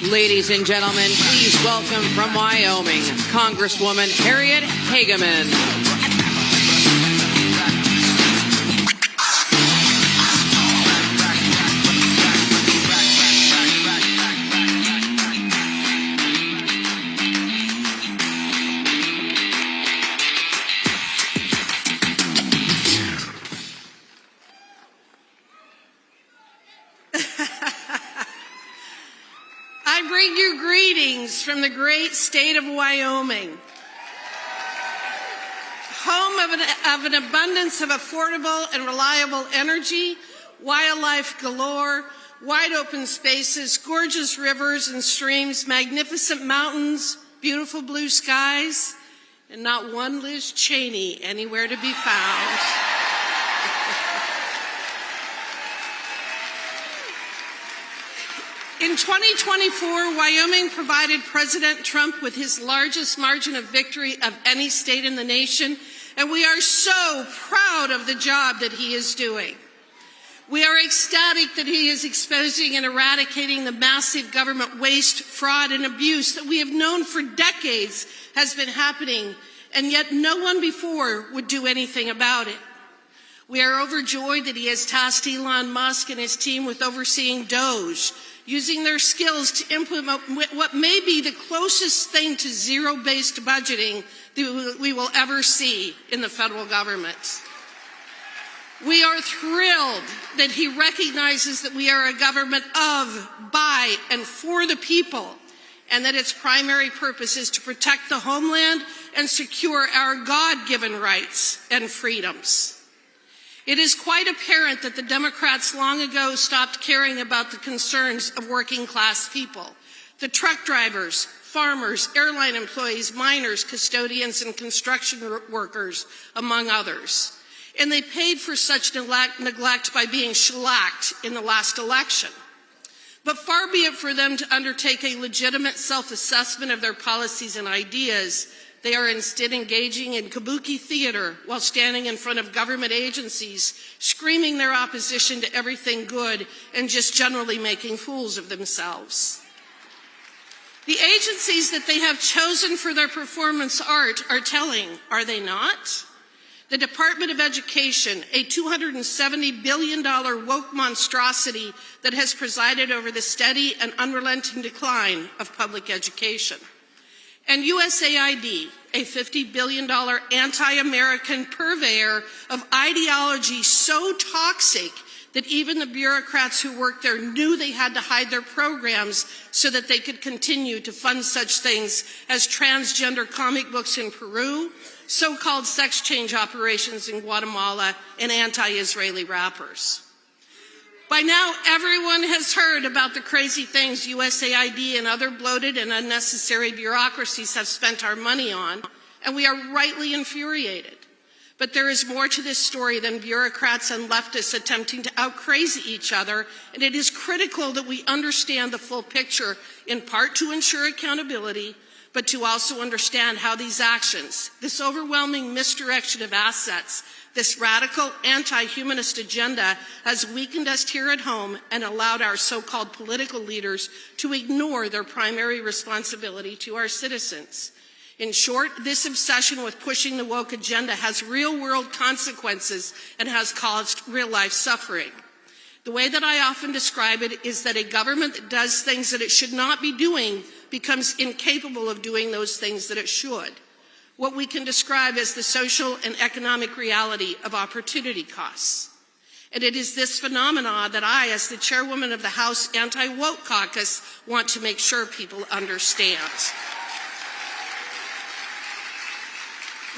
Ladies and gentlemen, please welcome from Wyoming, Congresswoman Harriet Hageman. I bring you greetings from the great state of Wyoming, home of an abundance of affordable and reliable energy, wildlife galore, wide open spaces, gorgeous rivers and streams, magnificent mountains, beautiful blue skies, and not one Liz Cheney anywhere to be found. In 2024, Wyoming provided President Trump with his largest margin of victory of any state in the nation, and we are so proud of the job that he is doing. We are ecstatic that he is exposing and eradicating the massive government waste, fraud, and abuse that we have known for decades has been happening, and yet no one before would do anything about it. We are overjoyed that he has tasked Elon Musk and his team with overseeing DOGE, using their skills to implement what may be the closest thing to zero-based budgeting that we will ever see in the federal government. We are thrilled that he recognizes that we are a government of, by, and for the people, and that its primary purpose is to protect the homeland and secure our God-given rights and freedoms. It is quite apparent that the Democrats long ago stopped caring about the concerns of working-class people, the truck drivers, farmers, airline employees, miners, custodians, and construction workers, among others. And they paid for such neglect by being shellacked in the last election. But far be it for them to undertake a legitimate self-assessment of their policies and ideas. They are instead engaging in kabuki theater while standing in front of government agencies, screaming their opposition to everything good and just generally making fools of themselves. The agencies that they have chosen for their performance art are telling, are they not? The Department of Education, a $270 billion woke monstrosity that has presided over the steady and unrelenting decline of public education. And USAID, a $50 billion anti-American purveyor of ideology so toxic that even the bureaucrats who work there knew they had to hide their programs so that they could continue to fund such things as transgender comic books in Peru, so-called sex change operations in Guatemala, and anti-Israeli rappers. By now, everyone has heard about the crazy things USAID and other bloated and unnecessary bureaucracies have spent our money on, and we are rightly infuriated. But there is more to this story than bureaucrats and leftists attempting to out-crazy each other, and it is critical that we understand the full picture, in part to ensure accountability, but to also understand how these actions, this overwhelming misdirection of assets, this radical anti-humanist agenda has weakened us here at home and allowed our so-called political leaders to ignore their primary responsibility to our citizens. In short, this obsession with pushing the woke agenda has real-world consequences and has caused real-life suffering. The way that I often describe it is that a government that does things that it should not be doing becomes incapable of doing those things that it should. What we can describe as the social and economic reality of opportunity costs. And it is this phenomena that I, as the chairwoman of the House Anti-Woke Caucus, want to make sure people understand.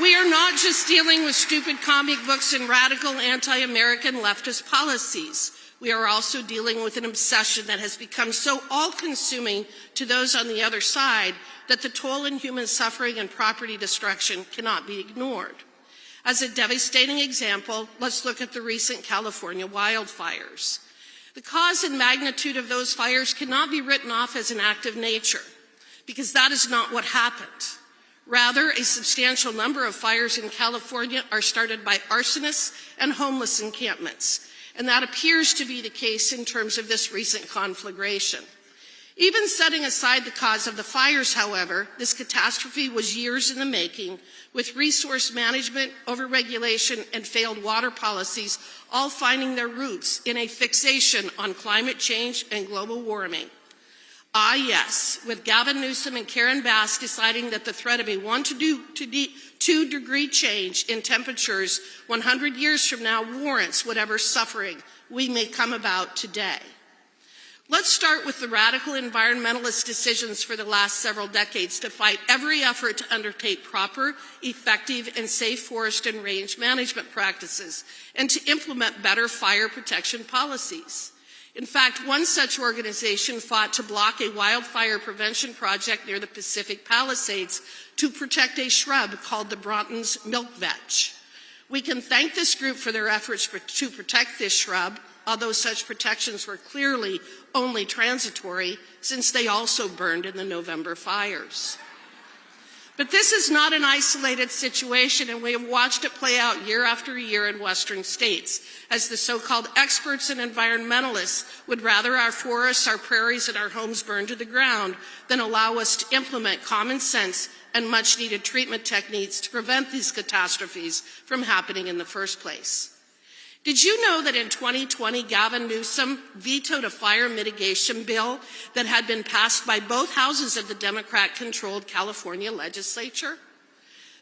We are not just dealing with stupid comic books and radical anti-American leftist policies. We are also dealing with an obsession that has become so all-consuming to those on the other side that the toll in human suffering and property destruction cannot be ignored. As a devastating example, let's look at the recent California wildfires. The cause and magnitude of those fires cannot be written off as an act of nature, because that is not what happened. Rather, a substantial number of fires in California are started by arsonists and homeless encampments, and that appears to be the case in terms of this recent conflagration. Even setting aside the cause of the fires, however, this catastrophe was years in the making, with resource management, overregulation, and failed water policies all finding their roots in a fixation on climate change and global warming. Ah, yes, with Gavin Newsom and Karen Bass deciding that the threat of a 1 to 2 degree change in temperatures 100 years from now warrants whatever suffering we may come about today. Let's start with the radical environmentalist decisions for the last several decades to fight every effort to undertake proper, effective, and safe forest and range management practices and to implement better fire protection policies. In fact, one such organization fought to block a wildfire prevention project near the Pacific Palisades to protect a shrub called the Broughton's milk vetch. We can thank this group for their efforts to protect this shrub, although such protections were clearly only transitory since they also burned in the November fires. But this is not an isolated situation, and we have watched it play out year after year in Western states, as the so-called experts and environmentalists would rather our forests, our prairies, and our homes burn to the ground than allow us to implement common sense and much-needed treatment techniques to prevent these catastrophes from happening in the first place. Did you know that in 2020, Gavin Newsom vetoed a fire mitigation bill that had been passed by both houses of the Democrat-controlled California legislature?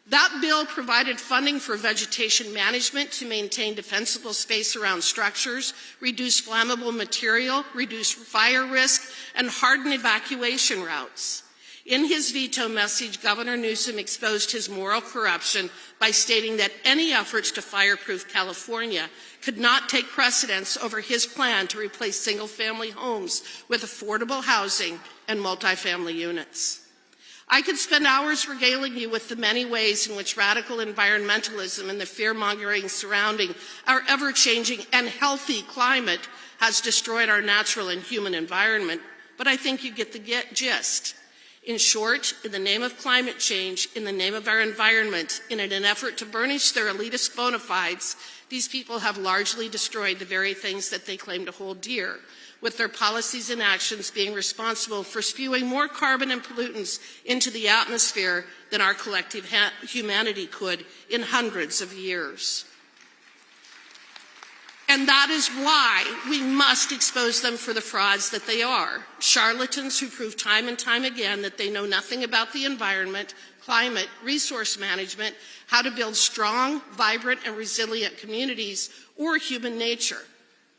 That bill provided funding for vegetation management to maintain defensible space around structures, reduce flammable material, reduce fire risk, and harden evacuation routes. In his veto message, Governor Newsom exposed his moral corruption by stating that any efforts to fireproof California could not take precedence over his plan to replace single-family homes with affordable housing and multifamily units. I could spend hours regaling you with the many ways in which radical environmentalism and the fear-mongering surrounding our ever-changing and healthy climate has destroyed our natural and human environment, but I think you get the gist. In short, in the name of climate change, in the name of our environment, in an effort to burnish their elitist bona fides, these people have largely destroyed the very things that they claim to hold dear, with their policies and actions being responsible for spewing more carbon and pollutants into the atmosphere than our collective humanity could in hundreds of years. And that is why we must expose them for the frauds that they are. Charlatans who prove time and time again that they know nothing about the environment, climate, resource management, how to build strong, vibrant, and resilient communities, or human nature.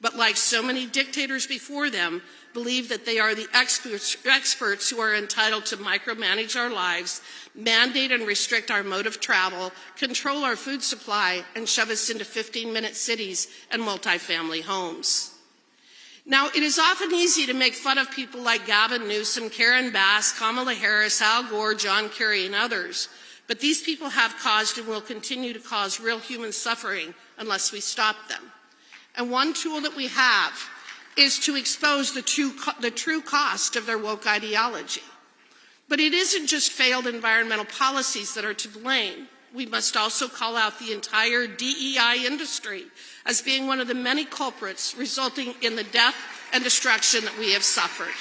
But like so many dictators before them, believe that they are the experts who are entitled to micromanage our lives, mandate and restrict our mode of travel, control our food supply, and shove us into 15-minute cities and multifamily homes. Now, it is often easy to make fun of people like Gavin Newsom, Karen Bass, Kamala Harris, Al Gore, John Kerry, and others, but these people have caused and will continue to cause real human suffering unless we stop them. And one tool that we have is to expose the true cost of their woke ideology. But it isn't just failed environmental policies that are to blame. We must also call out the entire DEI industry as being one of the many culprits resulting in the death and destruction that we have suffered.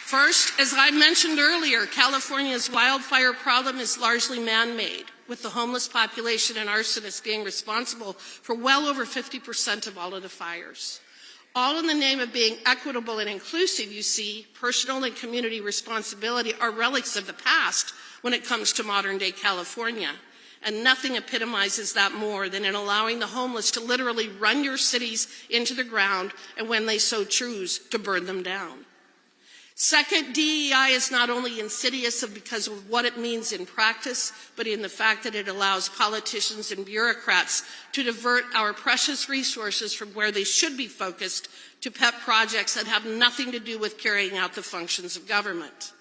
First, as I mentioned earlier, California's wildfire problem is largely man-made, with the homeless population and arsonists being responsible for well over 50% of all of the fires. All in the name of being equitable and inclusive, you see, personal and community responsibility are relics of the past when it comes to modern-day California. And nothing epitomizes that more than in allowing the homeless to literally run your cities into the ground and, when they so choose, to burn them down. Second, DEI is not only insidious because of what it means in practice, but in the fact that it allows politicians and bureaucrats to divert our precious resources from where they should be focused to pet projects that have nothing to do with carrying out the functions of government.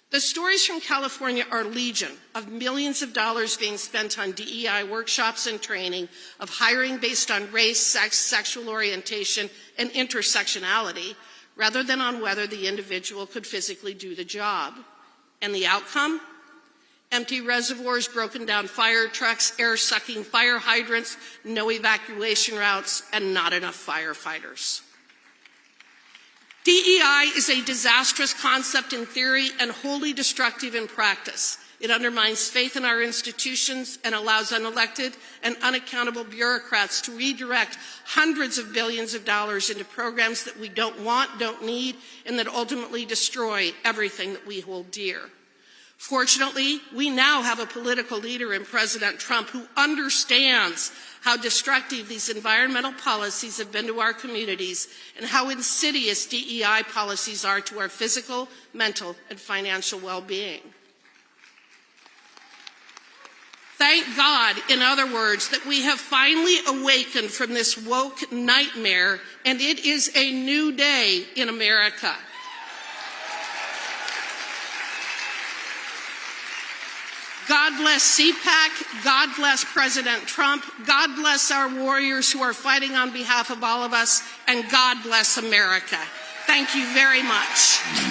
The stories from California are legion, of millions of dollars being spent on DEI workshops and training, of hiring based on race, sex, sexual orientation, and intersectionality, rather than on whether the individual could physically do the job. And the outcome? Empty reservoirs, broken down fire trucks, air-sucking fire hydrants, no evacuation routes, and not enough firefighters. DEI is a disastrous concept in theory and wholly destructive in practice. It undermines faith in our institutions and allows unelected and unaccountable bureaucrats to redirect hundreds of billions of dollars into programs that we don't want, don't need, and that ultimately destroy everything that we hold dear. Fortunately, we now have a political leader in President Trump who understands how destructive these environmental policies have been to our communities and how insidious DEI policies are to our physical, mental, and financial well-being. Thank God, in other words, that we have finally awakened from this woke nightmare, and it is a new day in America. God bless CPAC, God bless President Trump, God bless our warriors who are fighting on behalf of all of us, and God bless America. Thank you very much.